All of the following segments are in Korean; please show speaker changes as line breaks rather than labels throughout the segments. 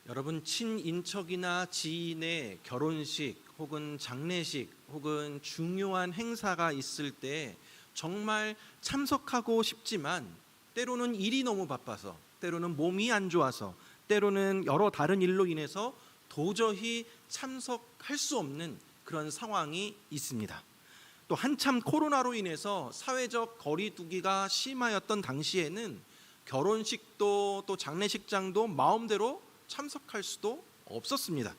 여러분, 친인척이나 지인의 결혼식 혹은 장례식 혹은 중요한 행사가 있을 때 정말 참석하고 싶지만 때로는 일이 너무 바빠서, 때로는 몸이 안 좋아서, 때로는 여러 다른 일로 인해서 도저히 참석할 수 없는 그런 상황이 있습니다. 또 한참 코로나로 인해서 사회적 거리두기가 심하였던 당시에는 결혼식도 또 장례식장도 마음대로 참석할 수도 없었습니다.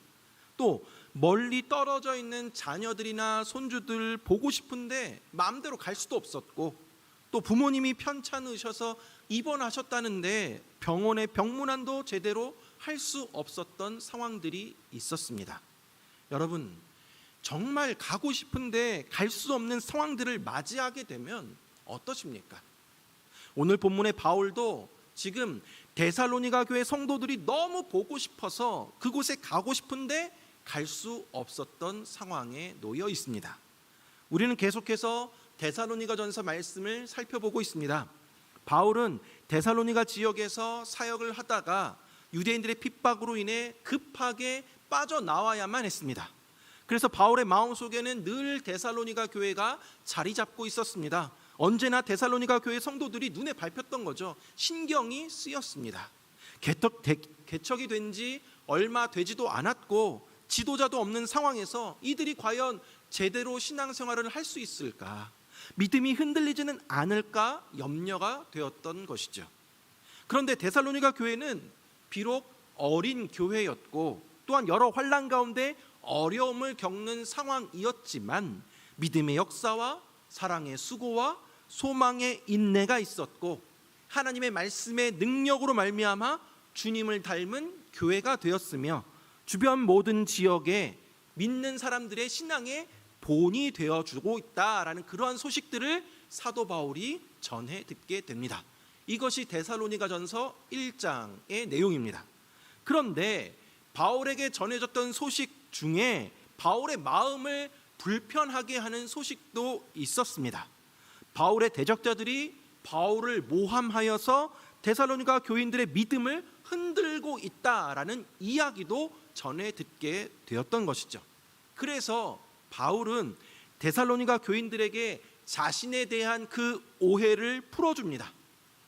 또 멀리 떨어져 있는 자녀들이나 손주들 보고 싶은데 마음대로 갈 수도 없었고, 또 부모님이 편찮으셔서 입원하셨다는데 병원의 병문안도 제대로 할 수 없었던 상황들이 있었습니다. 여러분, 정말 가고 싶은데 갈 수 없는 상황들을 맞이하게 되면 어떠십니까? 오늘 본문의 바울도 지금 데살로니가 교회 성도들이 너무 보고 싶어서 그곳에 가고 싶은데 갈 수 없었던 상황에 놓여 있습니다. 우리는 계속해서 데살로니가 전서 말씀을 살펴보고 있습니다. 바울은 데살로니가 지역에서 사역을 하다가 유대인들의 핍박으로 인해 급하게 빠져나와야만 했습니다. 그래서 바울의 마음속에는 늘 데살로니가 교회가 자리 잡고 있었습니다. 언제나 데살로니가 교회 성도들이 눈에 밟혔던 거죠. 신경이 쓰였습니다. 개척이 된 지 얼마 되지도 않았고 지도자도 없는 상황에서 이들이 과연 제대로 신앙생활을 할 수 있을까, 믿음이 흔들리지는 않을까 염려가 되었던 것이죠. 그런데 데살로니가 교회는 비록 어린 교회였고 또한 여러 환난 가운데 어려움을 겪는 상황이었지만 믿음의 역사와 사랑의 수고와 소망의 인내가 있었고 하나님의 말씀의 능력으로 말미암아 주님을 닮은 교회가 되었으며 주변 모든 지역에 믿는 사람들의 신앙의 본이 되어주고 있다라는 그러한 소식들을 사도 바울이 전해 듣게 됩니다. 이것이 데살로니가 전서 1장의 내용입니다. 그런데 바울에게 전해졌던 소식 중에 바울의 마음을 불편하게 하는 소식도 있었습니다. 바울의 대적자들이 바울을 모함하여서 데살로니가 교인들의 믿음을 흔들고 있다라는 이야기도 전해 듣게 되었던 것이죠. 그래서 바울은 데살로니가 교인들에게 자신에 대한 그 오해를 풀어줍니다.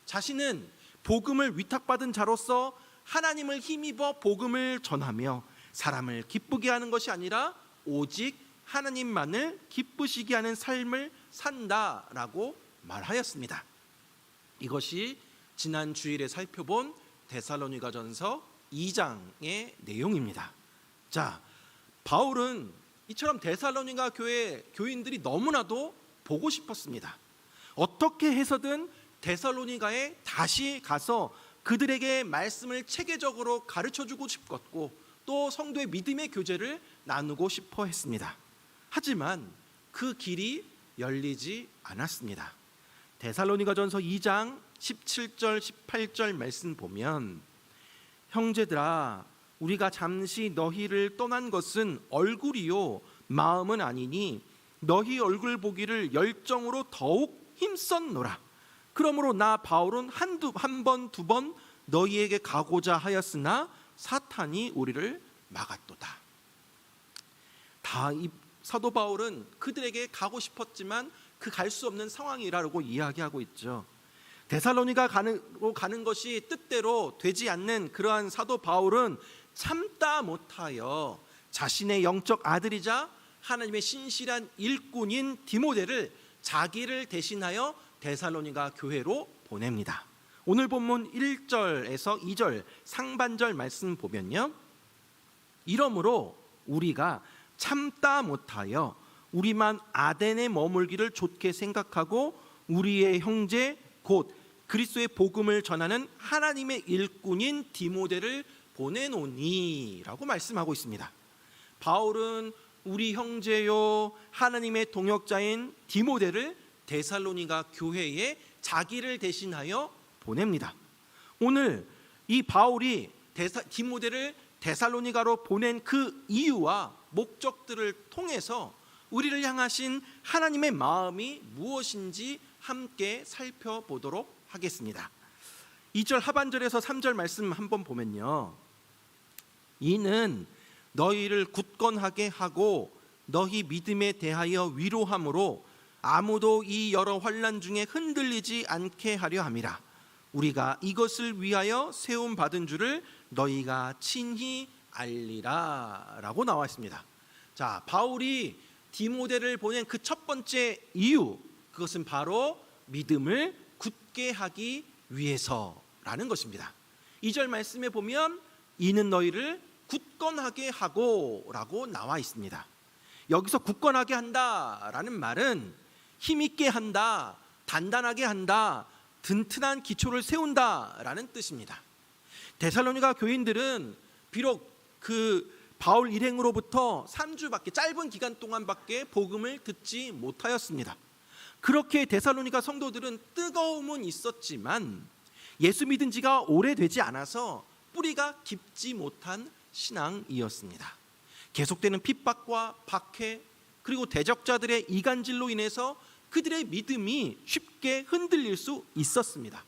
자신은 복음을 위탁받은 자로서 하나님을 힘입어 복음을 전하며 사람을 기쁘게 하는 것이 아니라 오직 하나님만을 기쁘시게 하는 삶을 산다라고 말하였습니다. 이것이 지난 주일에 살펴본 데살로니가 전서 2장의 내용입니다. 자, 바울은 이처럼 데살로니가 교회 교인들이 너무나도 보고 싶었습니다. 어떻게 해서든 데살로니가에 다시 가서 그들에게 말씀을 체계적으로 가르쳐주고 싶었고 또 성도의 믿음의 교제를 나누고 싶어 했습니다. 하지만 그 길이 열리지 않았습니다. 데살로니가 전서 2장 17절 18절 말씀 보면, 형제들아, 우리가 잠시 너희를 떠난 것은 얼굴이요 마음은 아니니 너희 얼굴 보기를 열정으로 더욱 힘썼노라. 그러므로 나 바울은 한 번 두 번 너희에게 가고자 하였으나 사탄이 우리를 막았도다. 이 사도 바울은 그들에게 가고 싶었지만 그 갈 수 없는 상황이라고 이야기하고 있죠. 데살로니가 가는 것이 뜻대로 되지 않는 그러한 사도 바울은 참다 못하여 자신의 영적 아들이자 하나님의 신실한 일꾼인 디모데를 자기를 대신하여 데살로니가 교회로 보냅니다. 오늘 본문 1절에서 2절 상반절 말씀 보면요, 이러므로 우리가 참다 못하여 우리만 아덴에 머물기를 좋게 생각하고 우리의 형제 곧 그리스도의 복음을 전하는 하나님의 일꾼인 디모데를 보내노니 라고 말씀하고 있습니다. 바울은 우리 형제요 하나님의 동역자인 디모데를 데살로니가 교회에 자기를 대신하여 보냅니다. 오늘 이 바울이 디모데를 데살로니가로 보낸 그 이유와 목적들을 통해서 우리를 향하신 하나님의 마음이 무엇인지 함께 살펴보도록 하겠습니다. 2절 하반절에서 3절 말씀 한번 보면요, 이는 너희를 굳건하게 하고 너희 믿음에 대하여 위로함으로 아무도 이 여러 환난 중에 흔들리지 않게 하려 함이라. 우리가 이것을 위하여 세움 받은 줄을 너희가 친히 알리라 라고 나와 있습니다. 자, 바울이 디모데를 보낸 그 첫 번째 이유, 그것은 바로 믿음을 굳게 하기 위해서라는 것입니다. 2절 말씀에 보면 이는 너희를 굳건하게 하고 라고 나와 있습니다. 여기서 굳건하게 한다라는 말은 힘있게 한다, 단단하게 한다, 든든한 기초를 세운다라는 뜻입니다. 데살로니가 교인들은 비록 그 바울 일행으로부터 3주밖에, 짧은 기간 동안밖에 복음을 듣지 못하였습니다. 그렇게 데살로니가 성도들은 뜨거움은 있었지만 예수 믿은 지가 오래되지 않아서 뿌리가 깊지 못한 신앙이었습니다. 계속되는 핍박과 박해, 그리고 대적자들의 이간질로 인해서 그들의 믿음이 쉽게 흔들릴 수 있었습니다.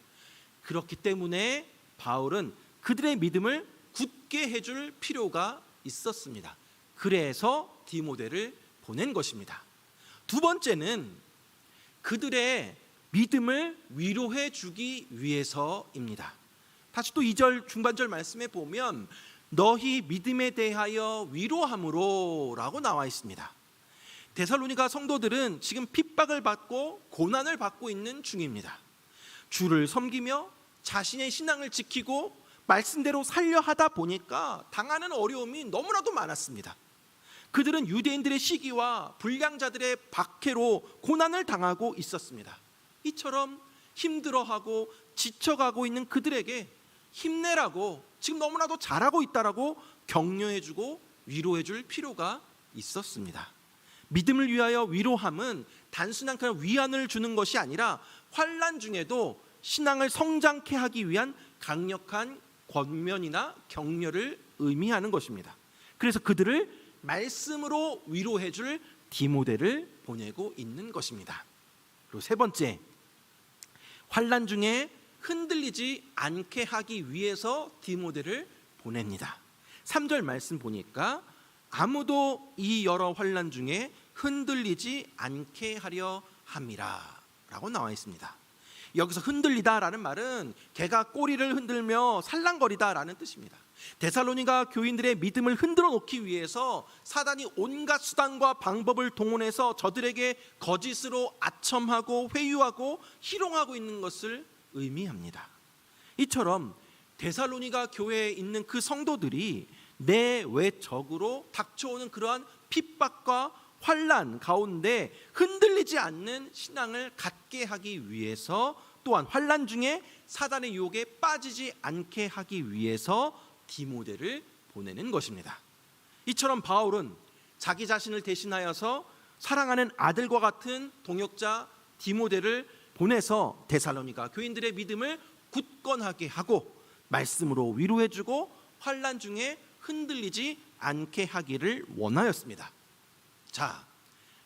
그렇기 때문에 바울은 그들의 믿음을 굳게 해줄 필요가 있었습니다. 그래서 디모데를 보낸 것입니다. 두 번째는 그들의 믿음을 위로해 주기 위해서입니다. 다시 또 2절 중반절 말씀에 보면 너희 믿음에 대하여 위로함으로 라고 나와 있습니다. 데살로니가 성도들은 지금 핍박을 받고 고난을 받고 있는 중입니다. 주를 섬기며 자신의 신앙을 지키고 말씀대로 살려 하다 보니까 당하는 어려움이 너무나도 많았습니다. 그들은 유대인들의 시기와 불량자들의 박해로 고난을 당하고 있었습니다. 이처럼 힘들어하고 지쳐가고 있는 그들에게 힘내라고, 지금 너무나도 잘하고 있다라고 격려해주고 위로해줄 필요가 있었습니다. 믿음을 위하여 위로함은 단순한 그런 위안을 주는 것이 아니라 환난 중에도 신앙을 성장케 하기 위한 강력한 권면이나 격려를 의미하는 것입니다. 그래서 그들을 말씀으로 위로해줄 디모데를 보내고 있는 것입니다. 그리고 세 번째, 환난 중에 흔들리지 않게 하기 위해서 디모데를 보냅니다. 3절 말씀 보니까 아무도 이 여러 환난 중에 흔들리지 않게 하려 함이라 라고 나와 있습니다. 여기서 흔들리다라는 말은 개가 꼬리를 흔들며 살랑거리다라는 뜻입니다. 데살로니가 교인들의 믿음을 흔들어 놓기 위해서 사단이 온갖 수단과 방법을 동원해서 저들에게 거짓으로 아첨하고 회유하고 희롱하고 있는 것을 의미합니다. 이처럼 데살로니가 교회에 있는 그 성도들이 내외적으로 닥쳐오는 그러한 핍박과 환난 가운데 흔들리지 않는 신앙을 갖게 하기 위해서, 또한 환난 중에 사단의 유혹에 빠지지 않게 하기 위해서 디모데를 보내는 것입니다. 이처럼 바울은 자기 자신을 대신하여서 사랑하는 아들과 같은 동역자 디모데를 보내서 데살로니가 교인들의 믿음을 굳건하게 하고 말씀으로 위로해주고 환난 중에 흔들리지 않게 하기를 원하였습니다. 자,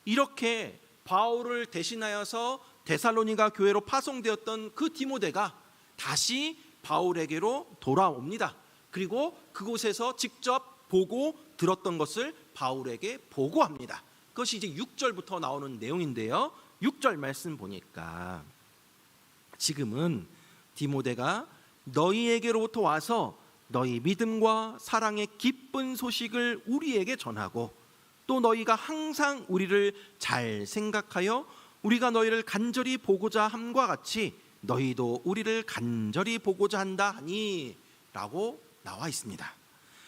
이렇게 바울을 대신하여서 데살로니가 교회로 파송되었던 그 디모데가 다시 바울에게로 돌아옵니다. 그리고 그곳에서 직접 보고 들었던 것을 바울에게 보고합니다. 그것이 이제 6절부터 나오는 내용인데요. 6절 말씀 보니까 지금은 디모데가 너희에게로부터 와서 너희 믿음과 사랑의 기쁜 소식을 우리에게 전하고 또 너희가 항상 우리를 잘 생각하여 우리가 너희를 간절히 보고자 함과 같이 너희도 우리를 간절히 보고자 한다 하니 라고 나와 있습니다.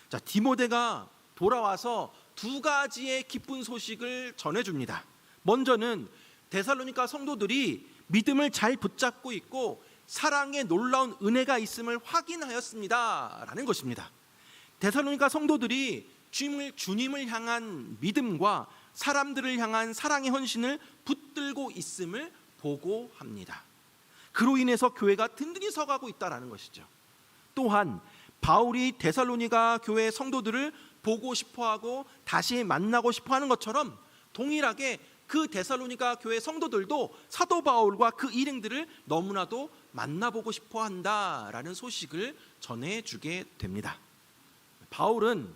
자, 디모데가 돌아와서 두 가지의 기쁜 소식을 전해줍니다. 먼저는 데살로니가 성도들이 믿음을 잘 붙잡고 있고 사랑의 놀라운 은혜가 있음을 확인하였습니다 라는 것입니다. 데살로니가 성도들이 주님을 향한 믿음과 사람들을 향한 사랑의 헌신을 붙들고 있음을 보고합니다. 그로 인해서 교회가 든든히 서가고 있다는 것이죠. 또한 바울이 데살로니가 교회 성도들을 보고 싶어하고 다시 만나고 싶어하는 것처럼 동일하게 그 데살로니가 교회 성도들도 사도 바울과 그 일행들을 너무나도 만나보고 싶어한다라는 소식을 전해주게 됩니다. 바울은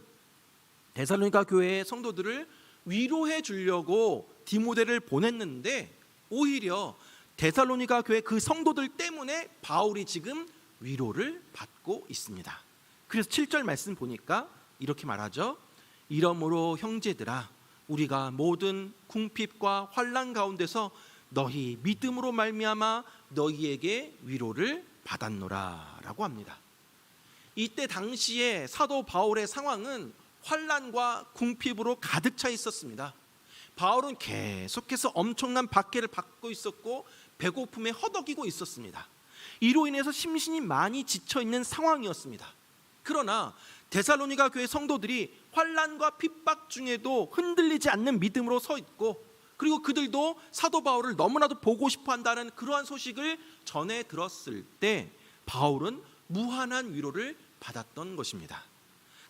데살로니가 교회의 성도들을 위로해 주려고 디모데를 보냈는데 오히려 데살로니가 교회 그 성도들 때문에 바울이 지금 위로를 받고 있습니다. 그래서 7절 말씀 보니까 이렇게 말하죠. 이러므로 형제들아 우리가 모든 궁핍과 환난 가운데서 너희 믿음으로 말미암아 너희에게 위로를 받았노라 라고 합니다. 이때 당시에 사도 바울의 상황은 환난과 궁핍으로 가득 차 있었습니다. 바울은 계속해서 엄청난 박해를 받고 있었고 배고픔에 허덕이고 있었습니다. 이로 인해서 심신이 많이 지쳐있는 상황이었습니다. 그러나 데살로니가 교회 성도들이 환난과 핍박 중에도 흔들리지 않는 믿음으로 서 있고, 그리고 그들도 사도 바울을 너무나도 보고 싶어 한다는 그러한 소식을 전해 들었을 때 바울은 무한한 위로를 받았던 것입니다.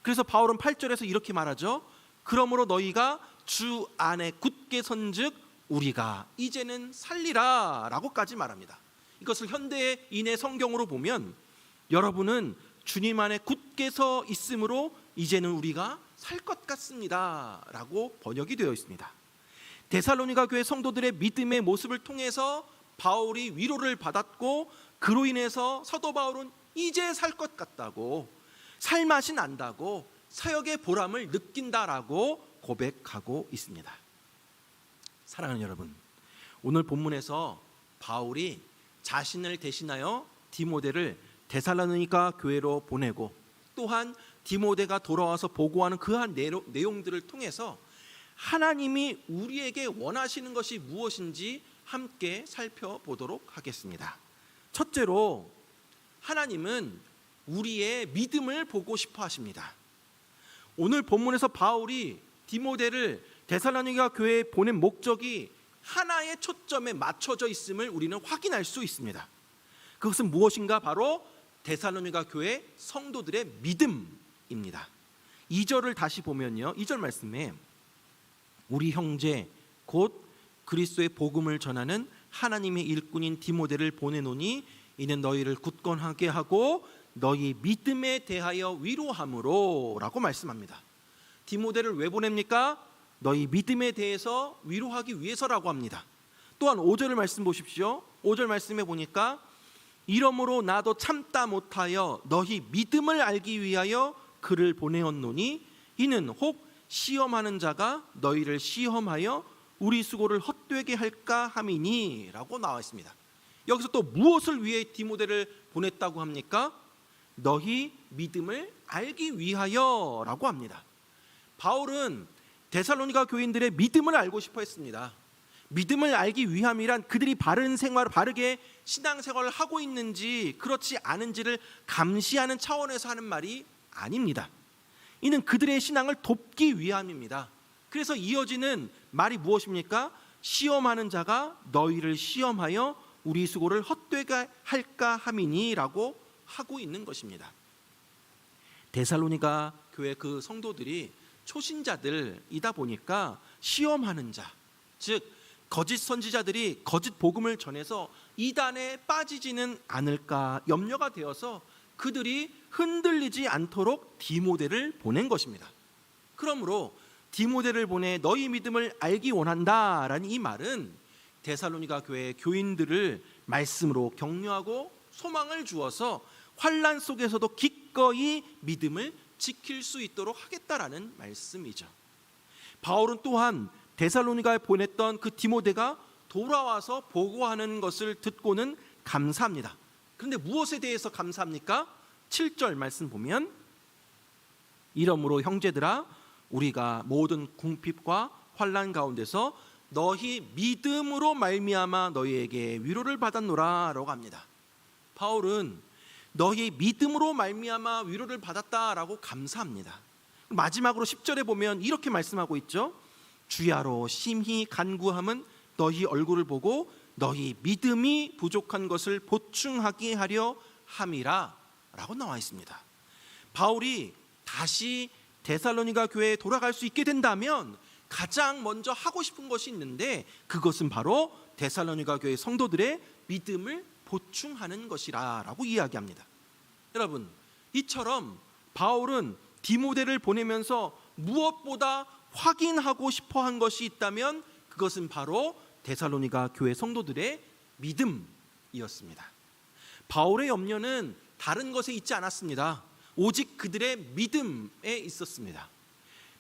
그래서 바울은 8절에서 이렇게 말하죠. 그러므로 너희가 주 안에 굳게 선즉 우리가 이제는 살리라 라고까지 말합니다. 이것을 현대인의 성경으로 보면 여러분은 주님 안에 굳게 서 있으므로 이제는 우리가 살 것 같습니다 라고 번역이 되어 있습니다. 데살로니가 교회 성도들의 믿음의 모습을 통해서 바울이 위로를 받았고, 그로 인해서 사도 바울은 이제 살 것 같다고, 살맛이 난다고, 사역의 보람을 느낀다라고 고백하고 있습니다. 사랑하는 여러분, 오늘 본문에서 바울이 자신을 대신하여 디모데를 데살로니가 교회로 보내고, 또한 디모데가 돌아와서 보고하는 그한 내용들을 통해서 하나님이 우리에게 원하시는 것이 무엇인지 함께 살펴보도록 하겠습니다. 첫째로 하나님은 우리의 믿음을 보고 싶어 하십니다. 오늘 본문에서 바울이 디모데를 데살로니가 교회에 보낸 목적이 하나의 초점에 맞춰져 있음을 우리는 확인할 수 있습니다. 그것은 무엇인가? 바로 데살로니가 교회 성도들의 믿음입니다. 2절을 다시 보면요, 2절 말씀에 우리 형제 곧 그리스도의 복음을 전하는 하나님의 일꾼인 디모데를 보내노니 이는 너희를 굳건하게 하고 너희 믿음에 대하여 위로함으로 라고 말씀합니다. 디모데를 왜 보냅니까? 너희 믿음에 대해서 위로하기 위해서라고 합니다. 또한 5절을 말씀 보십시오. 5절 말씀에 보니까 이러므로 나도 참다 못하여 너희 믿음을 알기 위하여 그를 보내었노니 이는 혹 시험하는 자가 너희를 시험하여 우리 수고를 헛되게 할까 함이니 라고 나와 있습니다. 여기서 또 무엇을 위해 디모데를 보냈다고 합니까? 너희 믿음을 알기 위하여 라고 합니다. 바울은 데살로니가 교인들의 믿음을 알고 싶어 했습니다. 믿음을 알기 위함이란 그들이 바른 생활, 바르게 신앙생활을 하고 있는지 그렇지 않은지를 감시하는 차원에서 하는 말이 아닙니다. 이는 그들의 신앙을 돕기 위함입니다. 그래서 이어지는 말이 무엇입니까? 시험하는 자가 너희를 시험하여 우리 수고를 헛되게 할까 함이니 라고 하고 있는 것입니다. 데살로니가 교회 그 성도들이 초신자들이다 보니까 시험하는 자, 즉 거짓 선지자들이 거짓 복음을 전해서 이단에 빠지지는 않을까 염려가 되어서 그들이 흔들리지 않도록 디모데를 보낸 것입니다. 그러므로 디모데를 보내 너희 믿음을 알기 원한다라는 이 말은 데살로니가 교회의 교인들을 말씀으로 격려하고 소망을 주어서 환난 속에서도 기꺼이 믿음을 지킬 수 있도록 하겠다라는 말씀이죠. 바울은 또한 데살로니가에 보냈던 그 디모데가 돌아와서 보고하는 것을 듣고는 감사합니다. 그런데 무엇에 대해서 감사합니까? 7절 말씀 보면 이러므로 형제들아 우리가 모든 궁핍과 환난 가운데서 너희 믿음으로 말미암아 너희에게 위로를 받았노라 라고 합니다. 바울은 너희 믿음으로 말미암아 위로를 받았다라고 감사합니다. 마지막으로 10절에 보면 이렇게 말씀하고 있죠. 주야로 심히 간구함은 너희 얼굴을 보고 너희 믿음이 부족한 것을 보충하게 하려 함이라 라고 나와 있습니다. 바울이 다시 데살로니가 교회에 돌아갈 수 있게 된다면 가장 먼저 하고 싶은 것이 있는데 그것은 바로 데살로니가 교회 성도들의 믿음을 보충하는 것이라고 이야기합니다. 여러분, 이처럼 바울은 디모데를 보내면서 무엇보다 확인하고 싶어 한 것이 있다면 그것은 바로 데살로니가 교회 성도들의 믿음이었습니다. 바울의 염려는 다른 것에 있지 않았습니다. 오직 그들의 믿음에 있었습니다.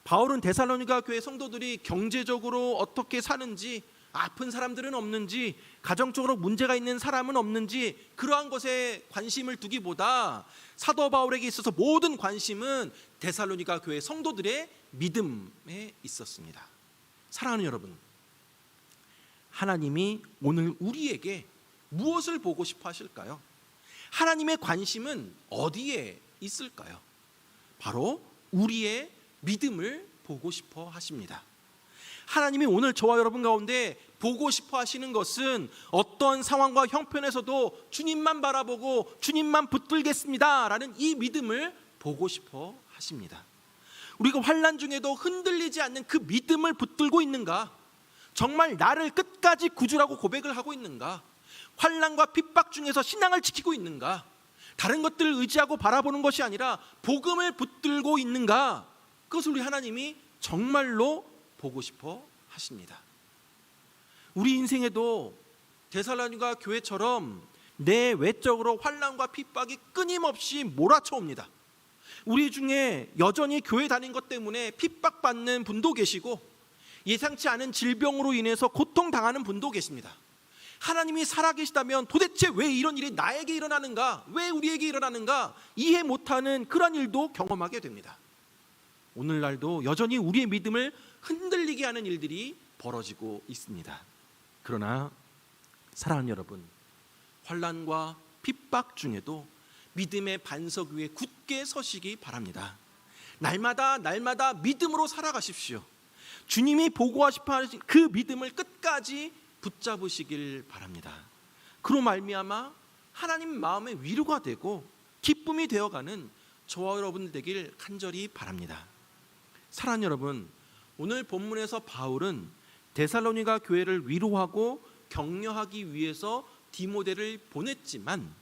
바울은 데살로니가 교회 성도들이 경제적으로 어떻게 사는지, 아픈 사람들은 없는지, 가정적으로 문제가 있는 사람은 없는지 그러한 것에 관심을 두기보다 사도 바울에게 있어서 모든 관심은 데살로니가 교회 성도들의 믿음에 있었습니다. 사랑하는 여러분, 하나님이 오늘 우리에게 무엇을 보고 싶어 하실까요? 하나님의 관심은 어디에 있을까요? 바로 우리의 믿음을 보고 싶어 하십니다. 하나님이 오늘 저와 여러분 가운데 보고 싶어 하시는 것은 어떤 상황과 형편에서도 주님만 바라보고 주님만 붙들겠습니다 라는 이 믿음을 보고 싶어 하십니다. 우리가 환난 중에도 흔들리지 않는 그 믿음을 붙들고 있는가? 정말 나를 끝까지 구주라고 고백을 하고 있는가? 환난과 핍박 중에서 신앙을 지키고 있는가? 다른 것들을 의지하고 바라보는 것이 아니라 복음을 붙들고 있는가? 그것을 우리 하나님이 정말로 보고 싶어 하십니다. 우리 인생에도 데살로니가 교회처럼 내 외적으로 환난과 핍박이 끊임없이 몰아쳐옵니다. 우리 중에 여전히 교회 다닌 것 때문에 핍박받는 분도 계시고 예상치 않은 질병으로 인해서 고통당하는 분도 계십니다. 하나님이 살아계시다면 도대체 왜 이런 일이 나에게 일어나는가? 왜 우리에게 일어나는가? 이해 못하는 그런 일도 경험하게 됩니다. 오늘날도 여전히 우리의 믿음을 흔들리게 하는 일들이 벌어지고 있습니다. 그러나 사랑하는 여러분, 환난과 핍박 중에도 믿음의 반석 위에 굳게 서시기 바랍니다. 날마다 믿음으로 살아가십시오. 주님이 보고하시고 하신 그 믿음을 끝까지 붙잡으시길 바랍니다. 그로 말미암아 하나님 마음의 위로가 되고 기쁨이 되어가는 저와 여러분 되길 간절히 바랍니다. 사랑하는 여러분, 오늘 본문에서 바울은 데살로니가 교회를 위로하고 격려하기 위해서 디모데를 보냈지만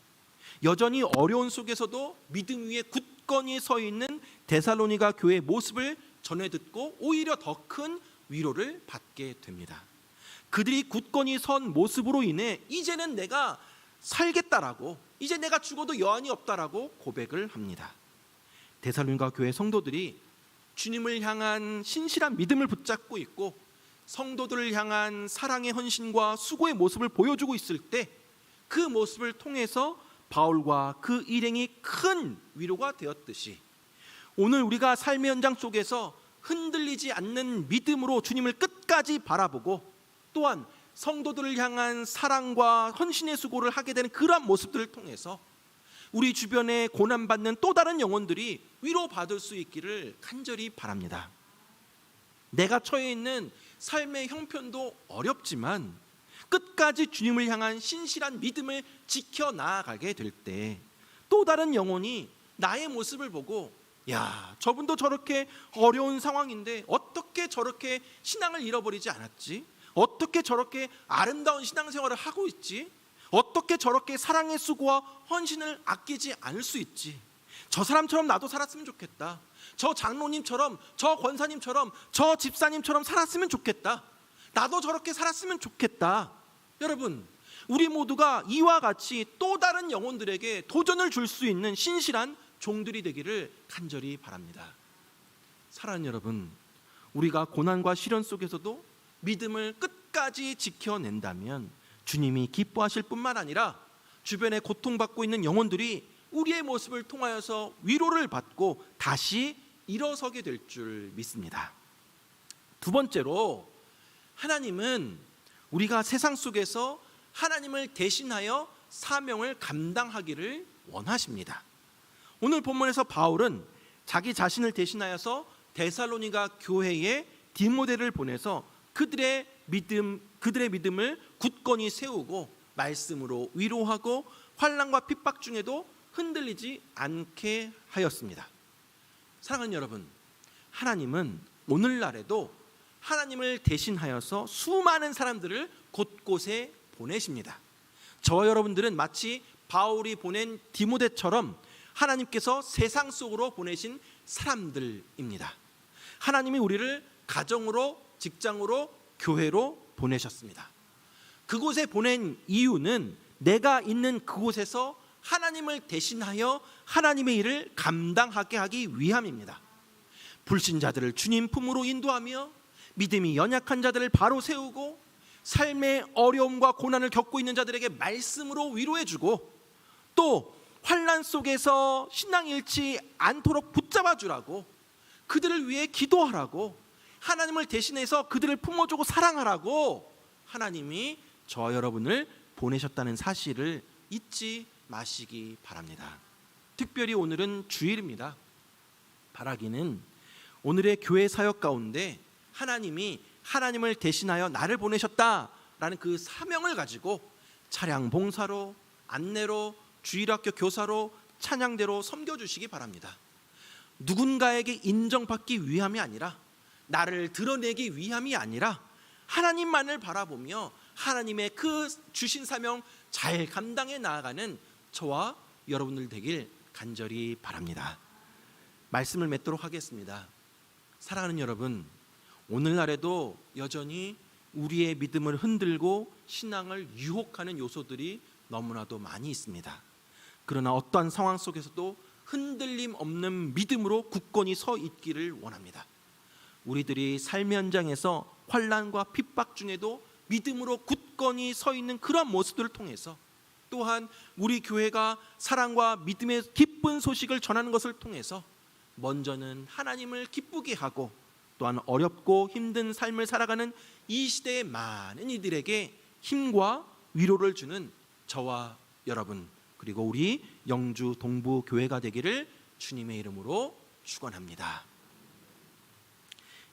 여전히 어려운 속에서도 믿음 위에 굳건히 서 있는 데살로니가 교회의 모습을 전해 듣고 오히려 더 큰 위로를 받게 됩니다. 그들이 굳건히 선 모습으로 인해 이제는 내가 살겠다라고, 이제 내가 죽어도 여한이 없다라고 고백을 합니다. 데살로니가 교회 성도들이 주님을 향한 신실한 믿음을 붙잡고 있고 성도들을 향한 사랑의 헌신과 수고의 모습을 보여주고 있을 때 그 모습을 통해서 바울과 그 일행이 큰 위로가 되었듯이 오늘 우리가 삶의 현장 속에서 흔들리지 않는 믿음으로 주님을 끝까지 바라보고 또한 성도들을 향한 사랑과 헌신의 수고를 하게 되는 그러한 모습들을 통해서 우리 주변에 고난받는 또 다른 영혼들이 위로받을 수 있기를 간절히 바랍니다. 내가 처해 있는 삶의 형편도 어렵지만 끝까지 주님을 향한 신실한 믿음을 지켜나가게 될 때 또 다른 영혼이 나의 모습을 보고 야, 저분도 저렇게 어려운 상황인데 어떻게 저렇게 신앙을 잃어버리지 않았지? 어떻게 저렇게 아름다운 신앙생활을 하고 있지? 어떻게 저렇게 사랑의 수고와 헌신을 아끼지 않을 수 있지? 저 사람처럼 나도 살았으면 좋겠다. 저 장로님처럼, 저 권사님처럼, 저 집사님처럼 살았으면 좋겠다. 나도 저렇게 살았으면 좋겠다. 여러분, 우리 모두가 이와 같이 또 다른 영혼들에게 도전을 줄 수 있는 신실한 종들이 되기를 간절히 바랍니다. 사랑하는 여러분, 우리가 고난과 시련 속에서도 믿음을 끝까지 지켜낸다면 주님이 기뻐하실 뿐만 아니라 주변에 고통받고 있는 영혼들이 우리의 모습을 통하여서 위로를 받고 다시 일어서게 될 줄 믿습니다. 두 번째로, 하나님은 우리가 세상 속에서 하나님을 대신하여 사명을 감당하기를 원하십니다. 오늘 본문에서 바울은 자기 자신을 대신하여서 데살로니가 교회에 디모데를 보내서 그들의 믿음을 굳건히 세우고 말씀으로 위로하고 환난과 핍박 중에도 흔들리지 않게 하였습니다. 사랑하는 여러분, 하나님은 오늘날에도 하나님을 대신하여서 수많은 사람들을 곳곳에 보내십니다. 저와 여러분들은 마치 바울이 보낸 디모데처럼 하나님께서 세상 속으로 보내신 사람들입니다. 하나님이 우리를 가정으로, 직장으로, 교회로 보내셨습니다. 그곳에 보낸 이유는 내가 있는 그곳에서 하나님을 대신하여 하나님의 일을 감당하게 하기 위함입니다. 불신자들을 주님 품으로 인도하며 믿음이 연약한 자들을 바로 세우고 삶의 어려움과 고난을 겪고 있는 자들에게 말씀으로 위로해주고 또 환난 속에서 신앙 잃지 않도록 붙잡아 주라고, 그들을 위해 기도하라고, 하나님을 대신해서 그들을 품어주고 사랑하라고 하나님이 저와 여러분을 보내셨다는 사실을 잊지 마시기 바랍니다. 특별히 오늘은 주일입니다. 바라기는 오늘의 교회 사역 가운데 하나님이 하나님을 대신하여 나를 보내셨다라는 그 사명을 가지고 차량 봉사로, 안내로, 주일학교 교사로, 찬양대로 섬겨주시기 바랍니다. 누군가에게 인정받기 위함이 아니라, 나를 드러내기 위함이 아니라 하나님만을 바라보며 하나님의 그 주신 사명 잘 감당해 나아가는 저와 여러분들 되길 간절히 바랍니다. 말씀을 맺도록 하겠습니다. 사랑하는 여러분, 오늘날에도 여전히 우리의 믿음을 흔들고 신앙을 유혹하는 요소들이 너무나도 많이 있습니다. 그러나 어떠한 상황 속에서도 흔들림 없는 믿음으로 굳건히 서 있기를 원합니다. 우리들이 삶의 현장에서 환난과 핍박 중에도 믿음으로 굳건히 서 있는 그런 모습들을 통해서, 또한 우리 교회가 사랑과 믿음의 기쁜 소식을 전하는 것을 통해서 먼저는 하나님을 기쁘게 하고 또한 어렵고 힘든 삶을 살아가는 이 시대의 많은 이들에게 힘과 위로를 주는 저와 여러분, 그리고 우리 영주 동부 교회가 되기를 주님의 이름으로 축원합니다.